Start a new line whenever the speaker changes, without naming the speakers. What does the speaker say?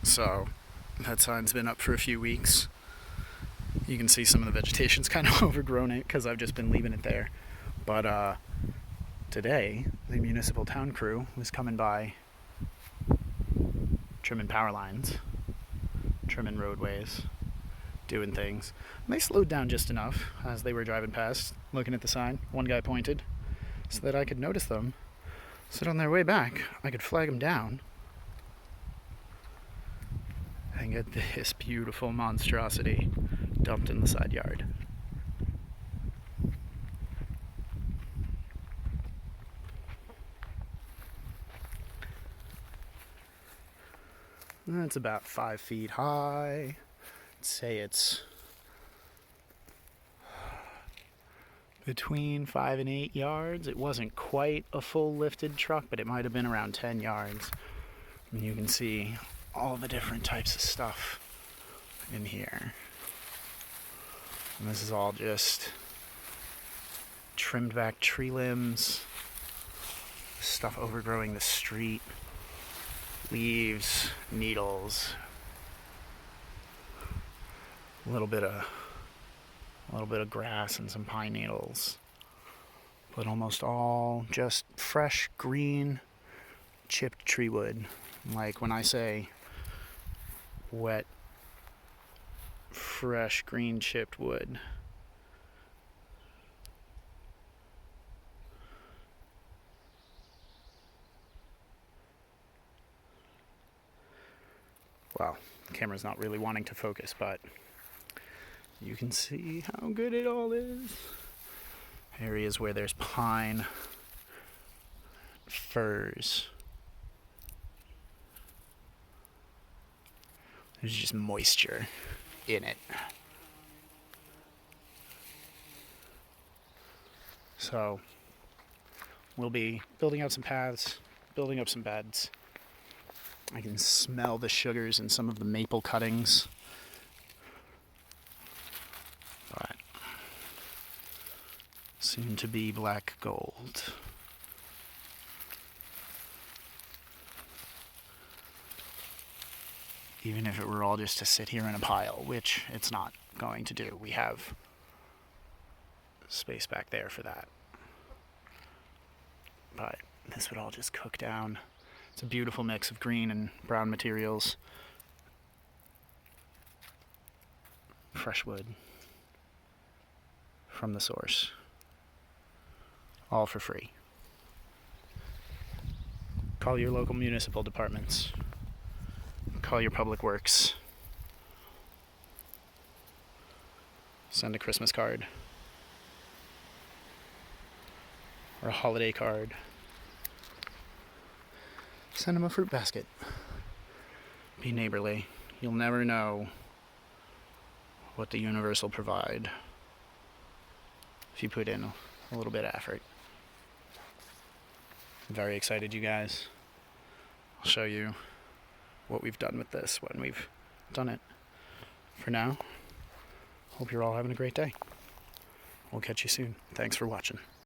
So that sign's been up for a few weeks. You can see some of the vegetation's kind of overgrown it because I've just been leaving it there. But today, the municipal town crew was coming by trimming power lines, trimming roadways, doing things. And they slowed down just enough as they were driving past, looking at the sign. One guy pointed so that I could notice them. So on their way back, I could flag them down and get this beautiful monstrosity dumped in the side yard. It's about 5 feet high. I'd say it's between 5 and 8 yards. It wasn't quite a full lifted truck, but it might have been around 10 yards. And you can see all the different types of stuff in here. And this is all just trimmed back tree limbs, stuff overgrowing the street, leaves, needles, a little bit of grass and some pine needles, but almost all just fresh green chipped tree wood. Like when I say wet, fresh green chipped wood, well, the camera's not really wanting to focus, but you can see how good it all is. Areas where there's pine, firs. There's just moisture in it. So we'll be building out some paths, building up some beds. I can smell the sugars in some of the maple cuttings. But soon to be black gold. Even if it were all just to sit here in a pile, which it's not going to do. We have space back there for that. But this would all just cook down. It's a beautiful mix of green and brown materials. Fresh wood from the source. All for free. Call your local municipal departments. Call your public works. Send a Christmas card. Or a holiday card. Send them a fruit basket. Be neighborly. You'll never know what the universe will provide if you put in a little bit of effort. I'm very excited, you guys. I'll show you what we've done with this when we've done it. For now, hope you're all having a great day. We'll catch you soon. Thanks for watching.